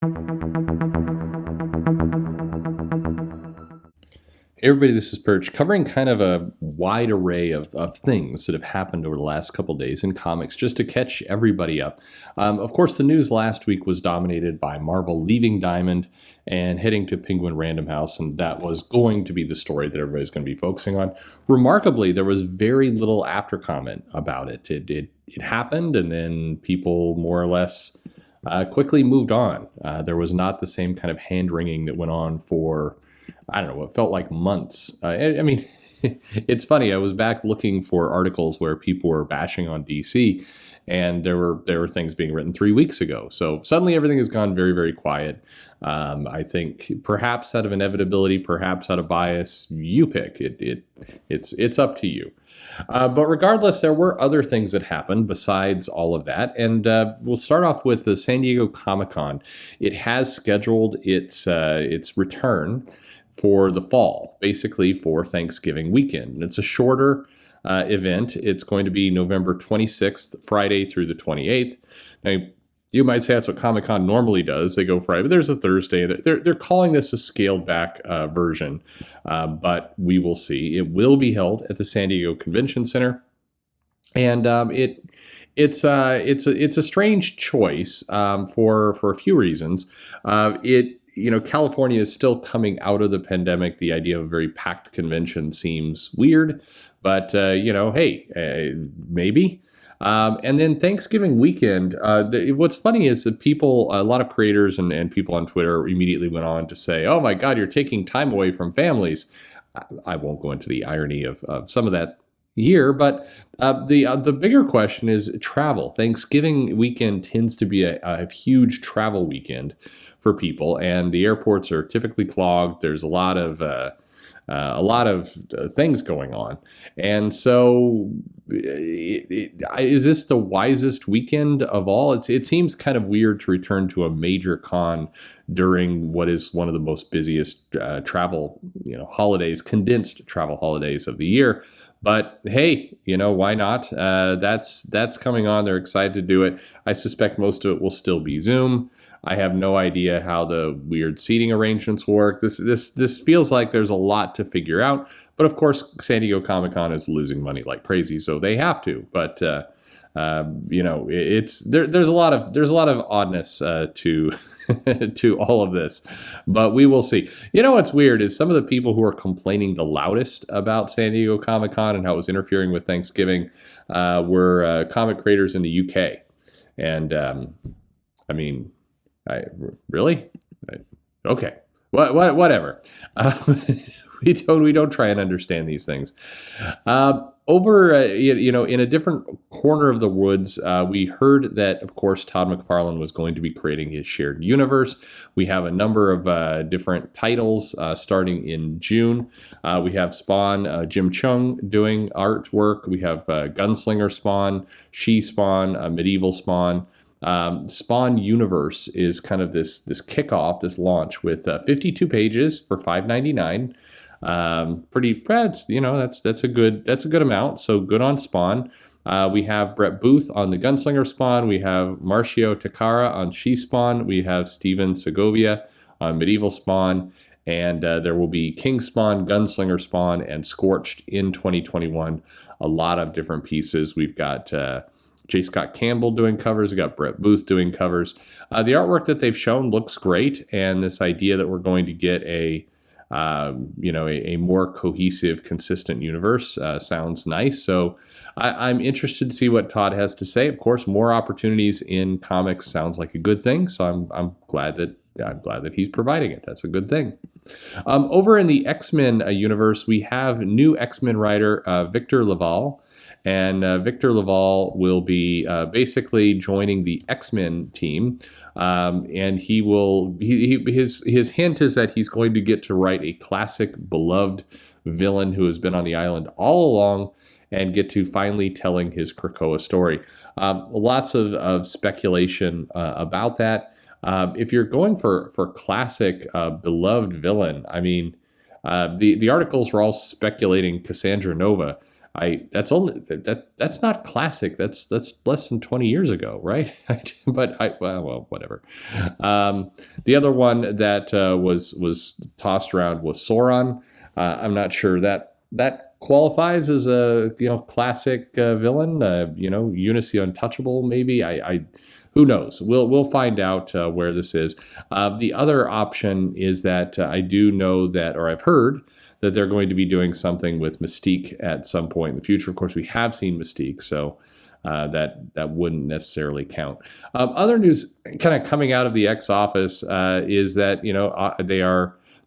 Hey everybody, this is Perch, covering kind of a wide array of things that have happened over the last couple of days in comics, just to catch everybody up. Of course, the news last week was dominated by Marvel leaving Diamond and heading to Penguin Random House, and that was going to be the story that everybody's going to be focusing on. Remarkably, there was very little after comment about it. It happened, and then people more or less quickly moved on. There was not the same kind of hand-wringing that went on for, I don't know, it felt like months. I mean, it's funny. I was back looking for articles where people were bashing on DC, and there were things being written 3 weeks ago. So suddenly everything has gone very, very quiet. I think perhaps out of inevitability, perhaps out of bias, you pick it. It's up to you. But regardless, there were other things that happened besides all of that. And we'll start off with the San Diego Comic-Con. It has scheduled its return for the fall, basically for Thanksgiving weekend. And it's a shorter event. It's going to be November 26th, Friday through the 28th. Now, you might say that's what Comic-Con normally does. They go Friday, but there's a Thursday. They're calling this a scaled back version, but we will see. It will be held at the San Diego Convention Center, and it's a strange choice for a few reasons. California is still coming out of the pandemic. The idea of a very packed convention seems weird, but hey, maybe. And then Thanksgiving weekend, what's funny is that a lot of creators and people on Twitter immediately went on to say, oh my God, you're taking time away from families. I won't go into the irony of some of that here, but the bigger question is travel. Thanksgiving weekend tends to be a huge travel weekend for people, and the airports are typically clogged. There's a lot of things going on, and so is this the wisest weekend of all? It seems kind of weird to return to a major con during what is one of the most busiest travel holidays, condensed travel holidays of the year. But hey, why not? That's coming on. They're excited to do it. I suspect most of it will still be Zoom. I have no idea how the weird seating arrangements work. This feels like there's a lot to figure out. But of course, San Diego Comic-Con is losing money like crazy, so they have to. But there's a lot of oddness to to all of this, but we will see. What's weird is some of the people who are complaining the loudest about San Diego Comic-Con and how it was interfering with Thanksgiving were comic creators in the UK, and I mean. Really? Okay. Whatever. We don't try and understand these things. Over, in a different corner of the woods, we heard that, of course, Todd McFarlane was going to be creating his shared universe. We have a number of different titles starting in June. We have Spawn, Jim Chung doing artwork. We have Gunslinger Spawn, She-Spawn, Medieval Spawn. Spawn Universe is kind of this kickoff, this launch with 52 pages for $5.99. Pretty, that's a good amount. So good on Spawn. We have Brett Booth on the Gunslinger Spawn. We have Marcio Takara on She Spawn. We have Steven Segovia on Medieval Spawn. And there will be King Spawn, Gunslinger Spawn, and Scorched in 2021. A lot of different pieces. We've got J. Scott Campbell doing covers. We got Brett Booth doing covers. The artwork that they've shown looks great, and this idea that we're going to get a more cohesive, consistent universe sounds nice. So I'm interested to see what Todd has to say. Of course, more opportunities in comics sounds like a good thing. So I'm glad that he's providing it. That's a good thing. Over in the X-Men universe, we have new X-Men writer Victor Lavalle. And Victor Lavalle will be basically joining the X-Men team, and his hint is that he's going to get to write a classic, beloved villain who has been on the island all along, and get to finally telling his Krakoa story. Lots of speculation about that. If you're going for classic, beloved villain, I mean, the articles were all speculating Cassandra Nova. That's not classic. That's less than 20 years ago, right? But well, whatever. The other one that was tossed around was Sauron. I'm not sure that qualifies as a classic villain. Eunice the Untouchable, maybe. I who knows? We'll find out where this is. The other option is that I do know that, or I've heard that they're going to be doing something with Mystique at some point in the future. Of course, we have seen Mystique, so that wouldn't necessarily count. Other news kind of coming out of the X office is that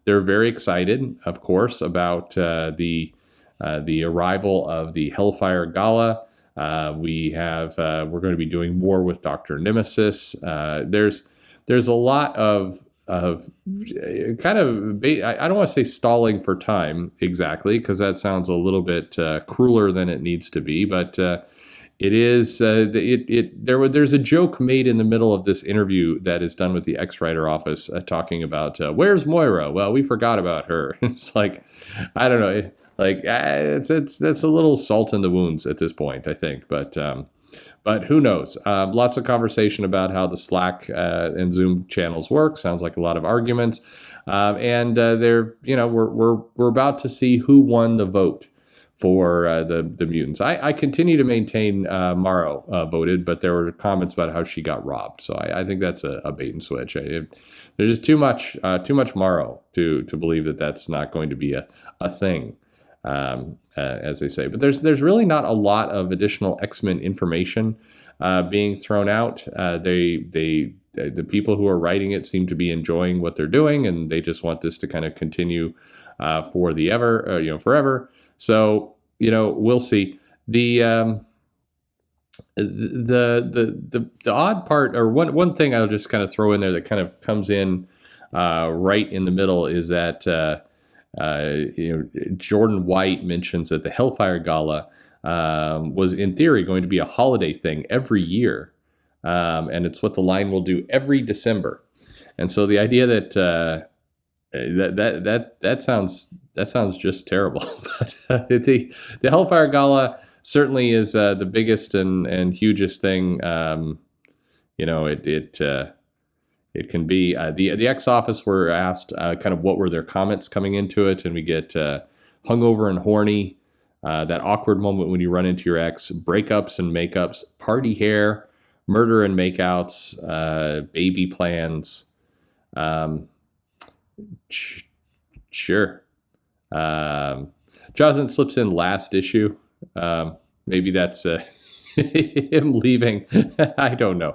they're very excited, of course, about the arrival of the Hellfire Gala. We're going to be doing more with Dr. Nemesis. There's a lot of kind of, I don't want to say stalling for time exactly, because that sounds a little bit crueler than it needs to be, but it is. There's a joke made in the middle of this interview that is done with the X-Writer office talking about where's Moira? Well, we forgot about her. It's like, I don't know, like it's a little salt in the wounds at this point, I think, but who knows? Lots of conversation about how the Slack and Zoom channels work. Sounds like a lot of arguments, and we're about to see who won the vote for the mutants. I continue to maintain Morrow voted, but there were comments about how she got robbed. So I think that's a bait and switch. There's just too much Morrow to believe that that's not going to be a thing, as they say. But there's really not a lot of additional X-Men information being thrown out. The people who are writing it seem to be enjoying what they're doing, and they just want this to kind of continue forever. So, we'll see. The odd part, or one thing I'll just kind of throw in there that kind of comes in right in the middle, is that Jordan White mentions that the Hellfire Gala was in theory going to be a holiday thing every year, and it's what the line will do every December. And so the idea that that sounds just terrible. But the Hellfire Gala certainly is the biggest and hugest thing. It can be. The X office were asked kind of what were their comments coming into it, and we get hungover and horny, that awkward moment when you run into your ex, breakups and makeups, party hair, murder and makeouts, baby plans. Sure. Jonathan slips in last issue. Maybe that's him leaving. I don't know.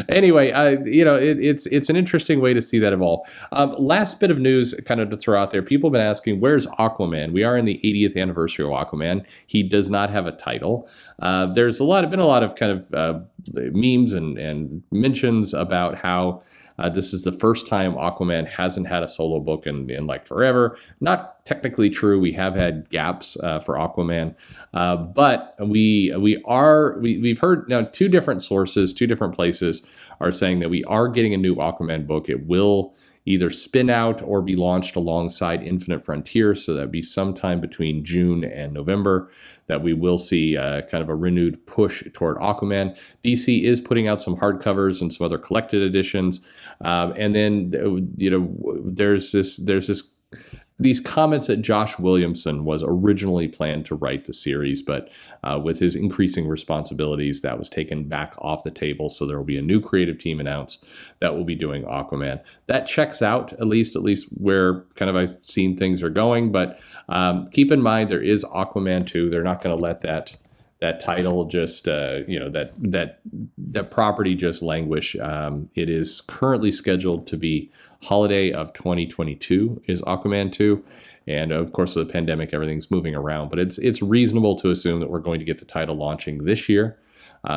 Anyway, it's an interesting way to see that evolve. Last bit of news kind of to throw out there. People have been asking, where's Aquaman? We are in the 80th anniversary of Aquaman. He does not have a title. There's been a lot of kind of memes and mentions about how this is the first time Aquaman hasn't had a solo book in like forever. Not technically true. We have had gaps for Aquaman, but we've heard now two different sources, two different places are saying that we are getting a new Aquaman book. It will either spin out or be launched alongside Infinite Frontier, so that'd be sometime between June and November that we will see kind of a renewed push toward Aquaman. DC is putting out some hardcovers and some other collected editions, and then there's these comments that Josh Williamson was originally planned to write the series, but with his increasing responsibilities, that was taken back off the table. So there will be a new creative team announced that will be doing Aquaman. That checks out at least where kind of I've seen things are going. But keep in mind there is Aquaman 2. They're not going to let that title just that property just languish. It is currently scheduled to be holiday of 2022 is Aquaman 2, and of course with the pandemic everything's moving around, but it's reasonable to assume that we're going to get the title launching this year,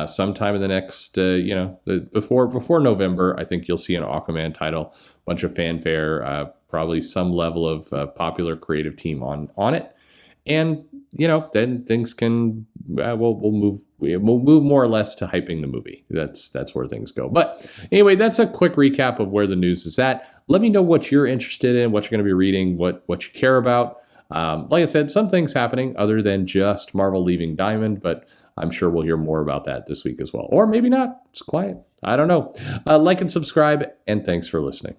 sometime in the next before November. I think you'll see an Aquaman title, bunch of fanfare, probably some level of popular creative team on it. And then things can we'll move more or less to hyping the movie. That's where things go. But anyway, that's a quick recap of where the news is at. Let me know what you're interested in, what you're going to be reading, what you care about. Like I said, some things happening other than just Marvel leaving Diamond, but I'm sure we'll hear more about that this week as well. Or maybe not. It's quiet. I don't know. Like and subscribe, and thanks for listening.